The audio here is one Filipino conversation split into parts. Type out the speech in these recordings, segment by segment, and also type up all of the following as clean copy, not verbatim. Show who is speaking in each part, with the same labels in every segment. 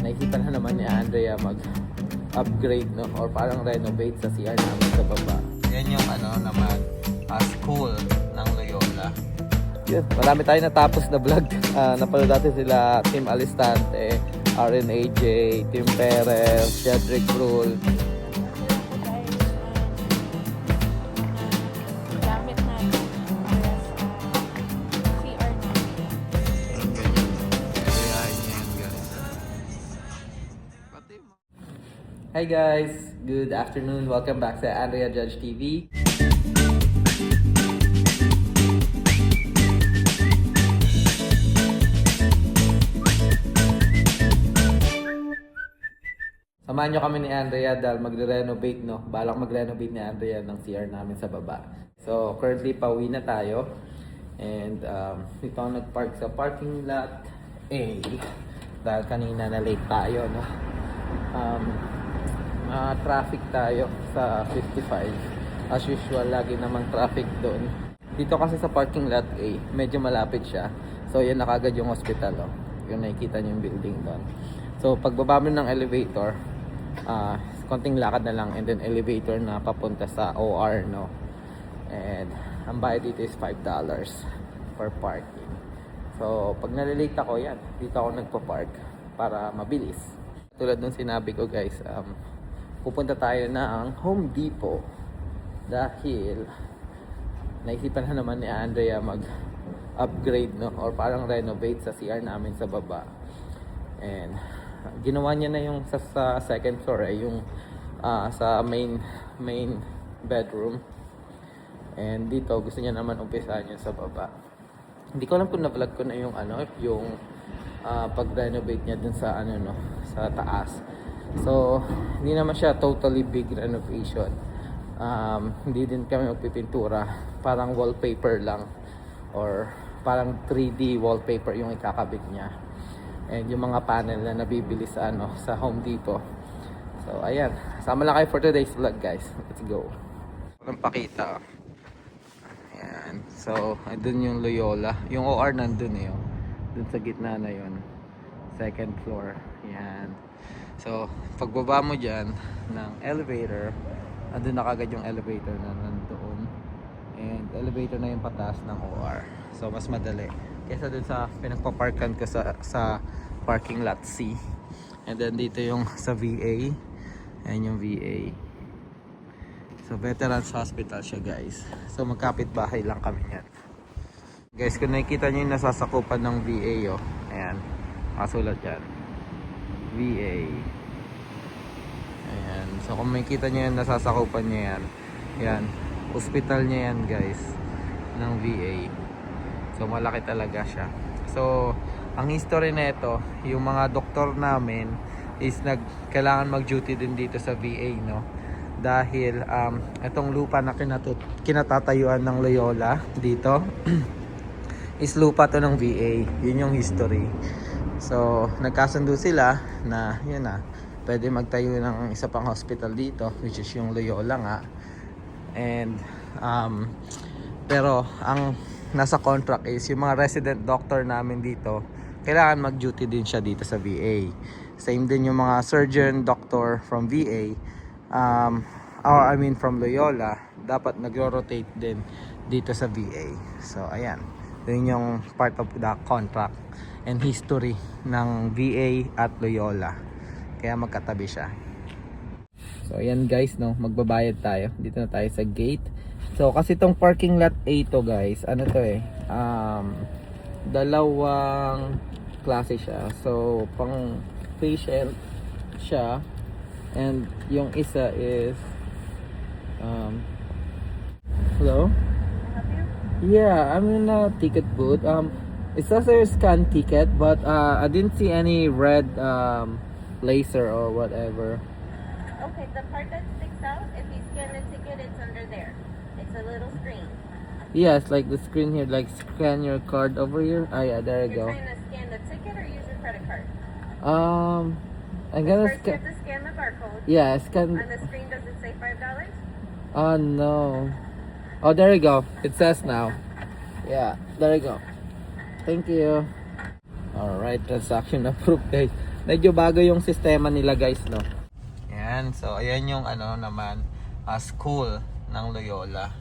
Speaker 1: naisipan na naman ni Andrea mag-upgrade, no, or parang renovate sa CR namin sa baba. Yan yung naman, school ng Loyola. Yun, marami tayo natapos na vlog. Napanood natin sila Team Alistante, RNAJ, Team Perez, Cedric Rule.
Speaker 2: Gamit natin para sa CR natin.
Speaker 1: Hi guys! Good afternoon. Welcome back sa Andrea Judge TV. Samahan nyo kami ni Andrea dahil magre-renovate, no? Balak mag-renovate ni Andrea ng CR namin sa baba. So, currently pauwi na tayo. And dito ako nag-park sa parking lot A. Dahil kanina na late tayo, no? Traffic tayo sa 55. As usual, lagi namang traffic doon. Dito kasi sa parking lot A, medyo malapit siya. So, yan na kagad yung hospital, oh. Yung nakikita nyo yung building doon. So, pagbaba mo ng elevator, konting lakad na lang and then elevator na papunta sa OR, no? And ang bayad dito is $5 for parking. So pag nalilate ako, yan, dito ako nagpa-park para mabilis. Tulad nung sinabi ko guys, pupunta tayo na ang Home Depot dahil naisipan na naman ni Andrea mag-upgrade, no, or parang renovate sa CR namin sa baba. And ginawa niya na yung sa second floor, yung sa main bedroom. And dito gusto niya naman umpisahan yun sa baba. Hindi ko alam kung na-vlog ko na yung yung pag-renovate niya dun sa sa taas. So hindi naman siya totally big renovation. Hindi din kami magpipintura, parang wallpaper lang or parang 3D wallpaper yung ikakabit niya. And yung mga panel na nabibili sa sa Home Depot. So ayan, sama lang kayo for today's vlog guys. Let's go. Walang pakita. Ayan. So andun yung Loyola. Yung OR nandun eh. Dun sa gitna na yun. Second floor. Ayan. So pagbaba mo dyan ng elevator, andun na kagad yung elevator na nandoon. And elevator na yung pataas ng OR. So mas madali kesa dun sa pinagpaparkan ko sa parking lot C. And then dito yung sa VA. Ayan yung VA. So Veterans Hospital siya guys. So magkapit bahay lang kami yan. Guys, kung nakikita nyo yung nasasakupan ng VA, oh. Ayan. Masulat yan. VA. Ayan. So kung makikita nyo yung nasasakupan nyo yan. Ayan. Hospital niya yan guys. Ng VA. So malaki talaga siya. So ang history na ito, yung mga doktor namin is kailangan mag-duty din dito sa VA, no? Dahil itong lupa na kinatatayuan ng Loyola dito is lupa to ng VA. Yun yung history. So nagkasundo sila na yun na, pwede magtayo ng isa pang hospital dito, which is yung Loyola nga. And pero ang nasa contract is yung mga resident doctor namin dito, kailangan mag-duty din siya dito sa VA. Same din yung mga surgeon doctor from VA, or I mean from Loyola, dapat nagro-rotate din dito sa VA. So ayan, yun yung part of the contract and history ng VA at Loyola, kaya magkatabi siya. So ayan guys, no, magbabayad tayo. Dito na tayo sa gate. So kasi tong parking lot A to guys, dalawang klase siya. So pang patient siya, and yung isa is hello? Yeah, I'm in a ticket booth. It says there's scan ticket, but I didn't see any red laser or whatever.
Speaker 2: Okay, the part that sticks out, if you scan the ticket, it's under there. It's a little screen.
Speaker 1: Yes, like the screen here, like scan your card over here. Ah, yeah, there you
Speaker 2: You're
Speaker 1: go.
Speaker 2: trying to scan the ticket or use your credit card?
Speaker 1: I'm gonna
Speaker 2: First, you have to scan the barcode.
Speaker 1: Yeah, scan.
Speaker 2: On the screen, does it say $5?
Speaker 1: Oh no. Oh, there you go. It says now. Yeah, there you go. Thank you. Alright, transaction approved guys. medyo bago yung sistema nila guys, no. Yan, so ayan yung ano naman, school ng Loyola.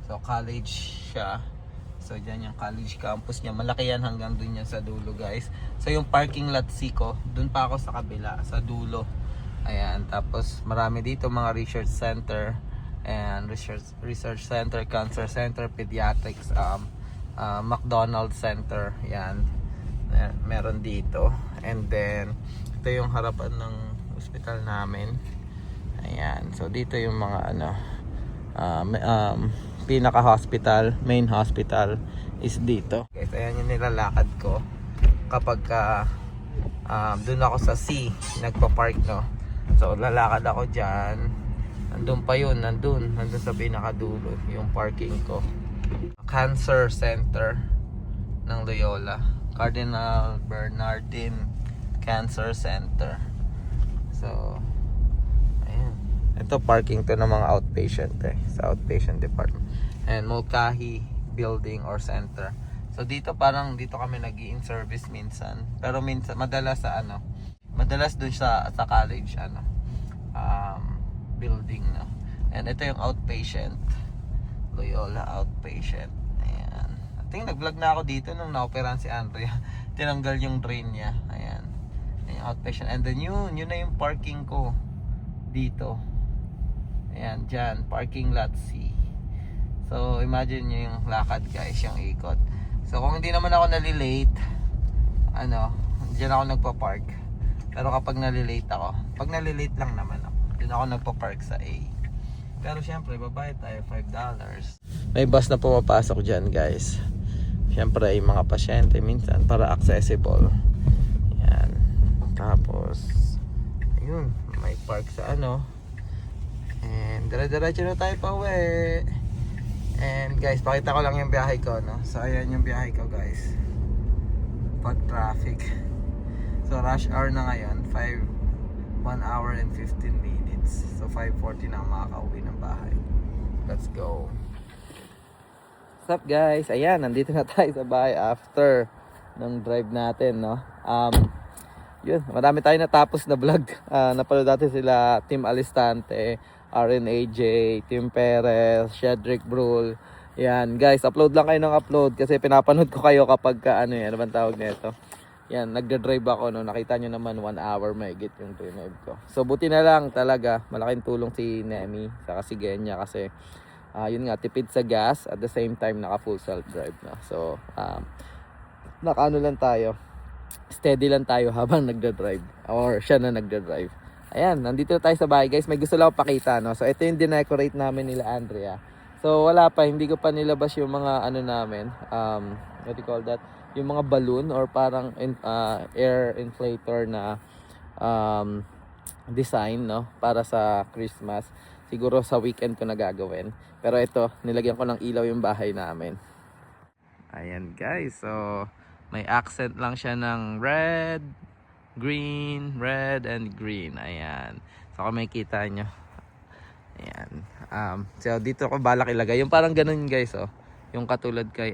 Speaker 1: So college siya. So dyan yung college campus niya. Malaki yan hanggang dun yan sa dulo guys. So yung parking lot C ko, dun pa ako sa kabila, sa dulo. Ayan, tapos marami dito mga research center and research center, cancer center, pediatrics, McDonald's Center. Yan. Meron dito. And then ito yung harapan ng hospital namin. Ayan. So dito yung mga ano pinaka hospital, main hospital is dito. Guys, ayan yung nilalakad ko kapag doon ako sa C nagpa-park, no. So lalakad ako diyan. Nandun pa yun, nandun sa pinakadulo yung parking ko. Cancer Center ng Loyola, Cardinal Bernardin Cancer Center. So ayan, ito parking to ng mga outpatient sa outpatient department. And Mulcahy Building or Center. So dito parang dito kami nag-i-in service minsan. Pero minsan madalas dun sa college building, no. And ito yung outpatient, Loyola outpatient. Ayan. I think nag-vlog na ako dito nung na-operahan si Andrea. Tinanggal yung drain niya. Ayan. Ayan yung outpatient. And then yun na yung parking ko dito. Ayan, dyan, parking lot C. So imagine nyo yung lakad guys, yung ikot. So kung hindi naman ako nalilate, dyan ako nagpa-park. Pero kapag nalilate ako, pag nalilate lang naman ako, dyan ako nagpa-park sa A. Pero syempre, babayad tayo $5. May bus na pumapasok dyan guys. Syempre, yung mga pasyente minsan para accessible. Yan. Tapos, ayun, may park sa and dire-diretso na tayo pa uwi. And guys, pakita ko lang yung biyahe ko, no. So ayan yung biyahe ko guys. Pag traffic. So rush hour na ngayon, 1 hour and 15 minutes. So 5:40 na ako makaka-uwi ng bahay. Let's go. What's up guys? Ayan, nandito na tayo sa bahay after ng drive natin, no. Yun, marami tayo natapos na vlog. Napanood natin sila Team Alistante, RNAJ, Tim Perez, Shedrick Brule. Yan, guys, upload lang kayo ng upload kasi pinapanood ko kayo kapag ano bang tawag nito. Yan, nagda-drive ako, no. Nakita nyo naman 1 hour mahigit yung drive ko. So buti na lang talaga, malaking tulong si Nemi saka si Genya kasi yun nga, tipid sa gas at the same time naka full self drive na. So nakaano lang tayo, steady lang tayo habang nagda-drive or siya na nagda-drive. Ayan, nandito na tayo sa bahay guys. May gusto lang ako pakita, no. So ito yung dinecorate namin nila Andrea. So wala pa, hindi ko pa nilabas yung mga namin, what do you call that, yung mga balloon or parang air inflator na design, no, para sa Christmas. Siguro sa weekend ko na gagawin. Pero ito, nilagyan ko ng ilaw yung bahay namin. Ayan guys, so may accent lang siya ng red, green, red and green. Ayan. So kung makikita nyo. Ayan. So dito ko balak ilagay. Yung parang ganun guys, oh. Yung katulad kay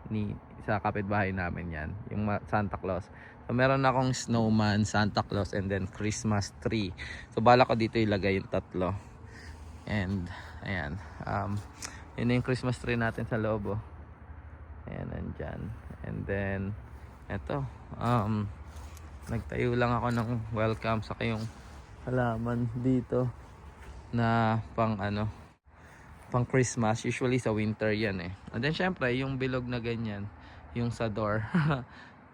Speaker 1: ni sa kapitbahay namin yan. Yung Santa Claus. So meron akong snowman, Santa Claus and then Christmas tree. So balak ko dito ilagay yung tatlo. And ayan. Yun na yung Christmas tree natin sa loob, oh. Ayan, nandyan. And then eto, nagtayo lang ako ng welcome sa kayong halaman dito na pang Christmas. Usually sa winter yan and then syempre yung bilog na ganyan, yung sa door.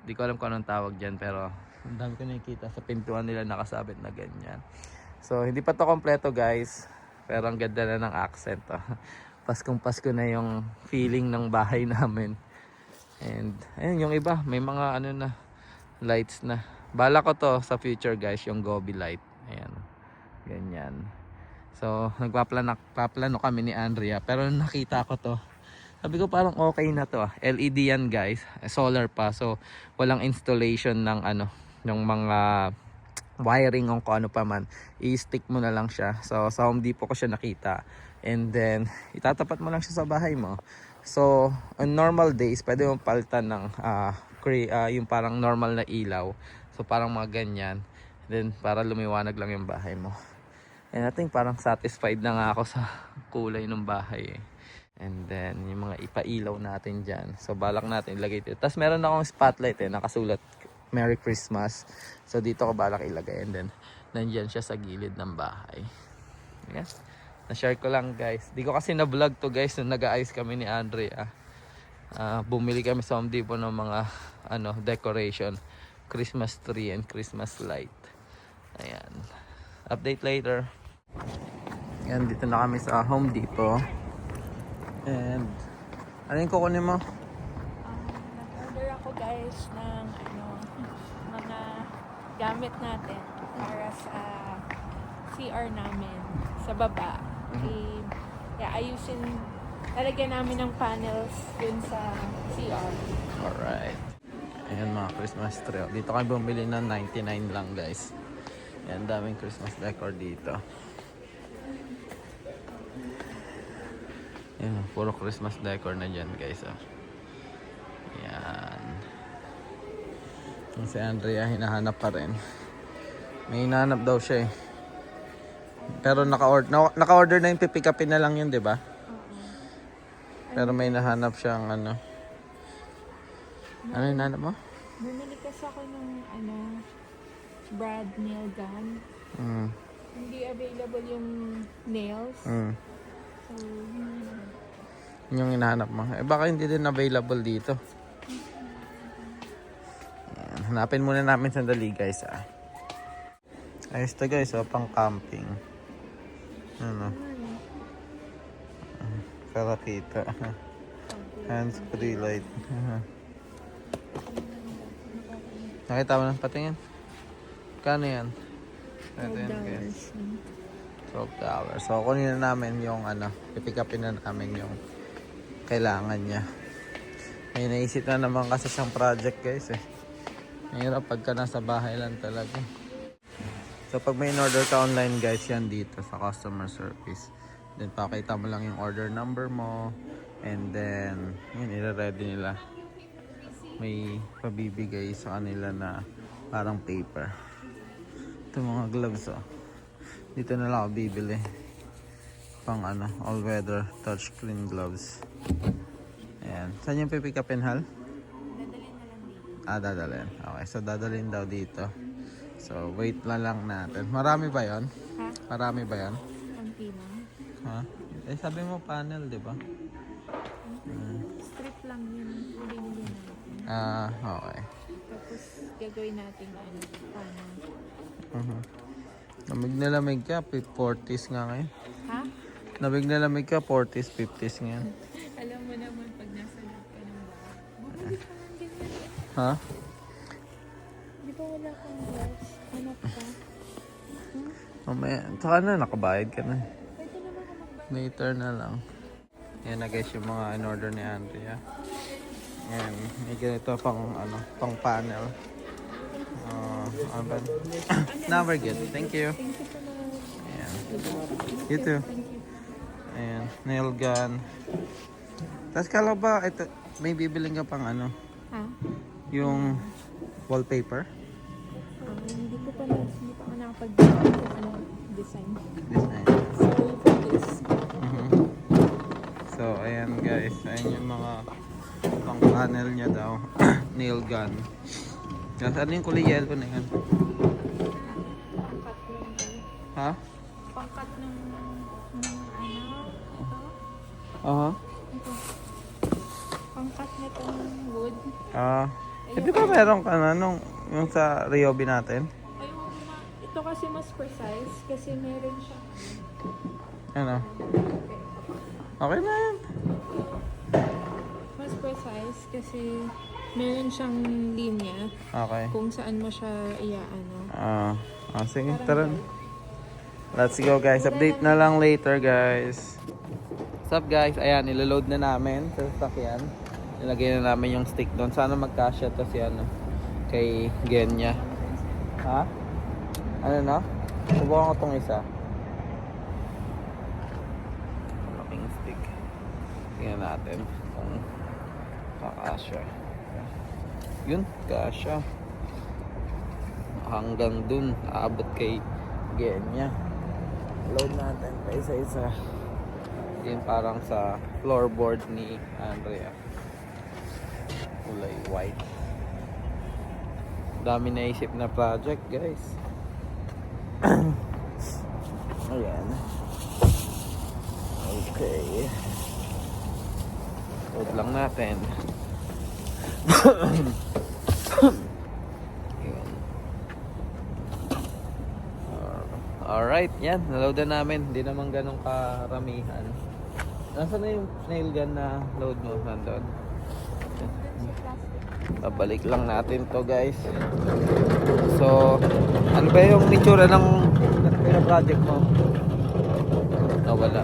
Speaker 1: Di ko alam kung anong tawag dyan, pero ang dami ko nakikita sa pintuan nila nakasabit na ganyan. So hindi pa to kompleto guys, pero ang ganda na ng accent, oh. Paskong Pasko na yung feeling ng bahay namin. And ayun, yung iba may mga na lights na. Bala ko to sa future guys, yung Gobi light. Ayan. Ganyan. So, nagpaplano kami ni Andrea. Pero nakita ko to, sabi ko parang okay na to. LED yan guys. Solar pa. So, walang installation ng ng mga wiring o kung ano pa man. I-stick mo na lang siya. So, sa Home Depot ko siya nakita. And then, itatapat mo lang siya sa bahay mo. So, on normal days, pwede mong palitan ng yung parang normal na ilaw. So parang mga ganyan. Then para lumiwanag lang yung bahay mo. And I think parang satisfied na nga ako sa kulay ng bahay eh. And then yung mga ipailaw natin dyan. So balak natin ilagay dito. Tapos meron akong spotlight eh, nakasulat Merry Christmas. So dito ko balak ilagay. And then nandyan siya sa gilid ng bahay. Yes. Na-share ko lang guys. Di ko kasi na-vlog to guys nung nag-aayos kami ni Andrea. Bumili kami sa Home Depot ng mga decoration. Christmas tree and Christmas light. Ayan. Update later. Yan, dito na kami sa Home Depot. And ano yung kukunin mo?
Speaker 3: Nag-order ako guys ng mga gamit natin para sa CR namin sa baba. Ayusin, lalagyan namin ng panels dun sa CR.
Speaker 1: Alright. Ayan mga Christmas tree. Dito kami bumili ng 99 lang guys. Ayan, daming Christmas decor dito. Ayan, puro Christmas decor na dyan guys. Oh. Ayan. Yung si Andrea hinahanap pa rin. May hinahanap daw siya eh. Pero naka-order na yung pipick upin na lang yun, di ba? Pero may nahanap siyang Ano yung nahanap mo?
Speaker 3: Bumili kasi ako ng brad nail gun. Hindi available yung nails. So,
Speaker 1: Yun yung hinahanap mo. Eh baka hindi din available dito. Ayan, hanapin muna namin sandali guys Ayos to guys pang camping. Ano? Karakita. Hands free light. Nakita mo na patingin? Kano yan? Ito yan guys. $12. So kunin na namin yung pipick upin na namin yung kailangan niya. May naisip na naman kasi siyang project guys eh. Mahirap pagka nasa bahay lang talaga. So pag may in-order ka online guys, yan dito sa customer service. Then pakita mo lang yung order number mo. And then yun, ire-ready nila. May pabibigay sa kanila na parang paper. Ito mga gloves Dito na lang ako bibili. Pang all-weather touchscreen gloves. Ayan. Saan yung pipick upin, Hal?
Speaker 3: dadalhin na lang dito.
Speaker 1: Dadalhin. Okay, so dadalhin daw dito. So, wait na lang natin. Marami ba yon?
Speaker 3: Ha?
Speaker 1: Marami ba yon?
Speaker 3: Konti lang.
Speaker 1: Ha? Eh, sabi mo panel, di ba?
Speaker 3: Strip lang yun. Binili natin.
Speaker 1: Okay.
Speaker 3: Tapos gagawin natin paano.
Speaker 1: Lamig na lamig ka, 40s nga ngayon.
Speaker 3: Ha?
Speaker 1: Lamig na lamig ka, 40s, 50s ngayon.
Speaker 3: Alam mo naman pag nasa loob ka ng bahay. Bumili ka ng ganyan.
Speaker 1: Ha?
Speaker 3: Di ba wala kang gloves? Hanap ka?
Speaker 1: Mamaya, saka na, nakabayad ka na.
Speaker 3: Pwede naman ako magbayad.
Speaker 1: Later na lang. Yan na guys yung mga in-order ni Andrea. Yan, may ganito pang panel. No, we're good. Thank you.
Speaker 3: Thank you so much.
Speaker 1: Ayan. You too.
Speaker 3: Thank you.
Speaker 1: Ayan, nail gun. Tapos kala ba, ito, may bibiling ka pang
Speaker 3: Ha?
Speaker 1: yung wallpaper?
Speaker 3: Hindi pa ako nakapag-design kung design.
Speaker 1: Design.
Speaker 3: So, for this,
Speaker 1: So, ayan guys. Ayan yung mga pang panel niya daw. Nail gun. Tapos ano yung kulay yellow na yan?
Speaker 3: pangkat ng,
Speaker 1: Ha?
Speaker 3: pangkat ng ito. Pangkat nitong wood.
Speaker 1: Di ba meron ka na yung sa Ryobi natin?
Speaker 3: Ayun na, ito kasi mas precise kasi meron siya.
Speaker 1: Ano? Okay na yan.
Speaker 3: Mas precise kasi meron siyang linya
Speaker 1: Okay.
Speaker 3: kung saan mo siya iaano.
Speaker 1: Sige, tara. Let's go guys. Update na lang later guys. What's up guys? Ayan, iloload na namin sa sasakyan. Nilagay na namin yung stick doon. Sana magkasya to si kay Genya. Ha? Ano na? Subukan ko tong isa. Malaking stick. Tingnan natin kung kakasya. Yun, kasya. hanggang dun, aabot kay Genya. Load natin pa isa-isa. Yung parang sa floorboard ni Andrea. Kulay white. Dami naisip na project, guys. Ayan. Okay. Load lang natin. Ayan. Alright, yan. Naload na namin. Hindi naman ganun karamihan. Nasaan na yung nail gun na load mo? Nandun. Babalik lang natin to, guys. So, ano ba yung itsura ng project mo? Nawala.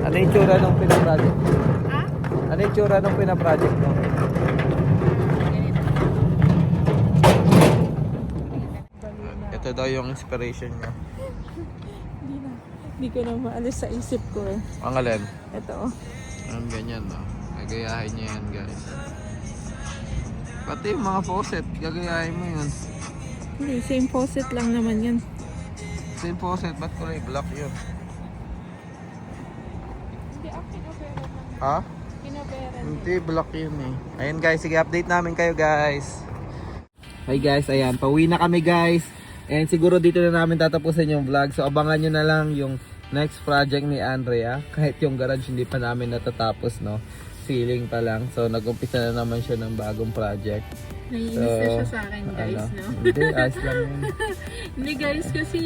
Speaker 1: Ano yung itsura ng pinaproject?
Speaker 3: Ha?
Speaker 1: Ano yung itsura ng pinaproject mo? Ito daw yung inspiration niya.
Speaker 3: Hindi ko na maalis sa isip ko eh.
Speaker 1: Ang alin?
Speaker 3: Ito.
Speaker 1: Ang ganyan, no? Gagayahin niya yan, guys. Pati yung mga faucet, gagayahin mo yun.
Speaker 3: Hindi, same faucet lang naman yan.
Speaker 1: Same faucet, ba't kulay black yun?
Speaker 3: Hindi, kinopera lang.
Speaker 1: Ha?
Speaker 3: Kinopera.
Speaker 1: Hindi, black yun eh. Ayun guys, sige update namin kayo guys. Hi guys, ayan, pauwi na kami guys. And siguro dito na namin tatapusin yung vlog. So abangan nyo na lang yung next project ni Andrea. Kahit yung garage hindi pa namin natatapos, no? Ceiling pa lang. So nag-umpisa na naman siya ng bagong project.
Speaker 3: Naiinis
Speaker 1: So,
Speaker 3: na siya sa akin guys,
Speaker 1: ano?
Speaker 3: no?
Speaker 1: Hindi, ayos lang yun.
Speaker 3: Hindi guys, kasi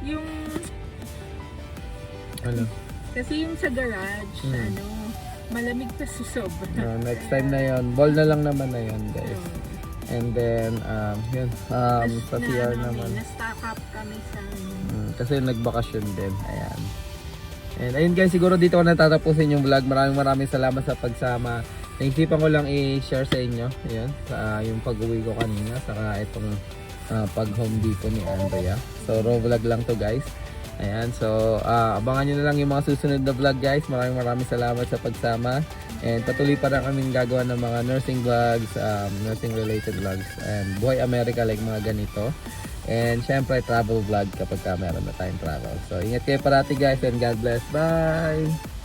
Speaker 3: yung
Speaker 1: Ano?
Speaker 3: kasi yung sa garage,
Speaker 1: Hmm.
Speaker 3: malamig pa sa sobra.
Speaker 1: Next time na yun. Ball na lang naman na yun guys. And then, yun. Sa CR naman.
Speaker 3: Na-stock up kami sa
Speaker 1: Kasi nagbakasyon din. Ayan. And ayun guys, siguro dito ko natatapusin yung vlog. Maraming salamat sa pagsama. Naisipan ko lang i-share sa inyo. Ayan. Yung pag-uwi ko kanina. Saka itong pag-home depot ni Andrea. So, raw vlog lang to guys. Ayan. So, abangan nyo na lang yung mga susunod na vlog guys. Maraming salamat sa pagsama. And patuloy pa rin kaming gagawa ng mga nursing vlogs, nursing related vlogs. And Buhay America like mga ganito. And syempre travel vlog kapag meron na tayong travel. So ingat kayo parati guys and God bless. Bye!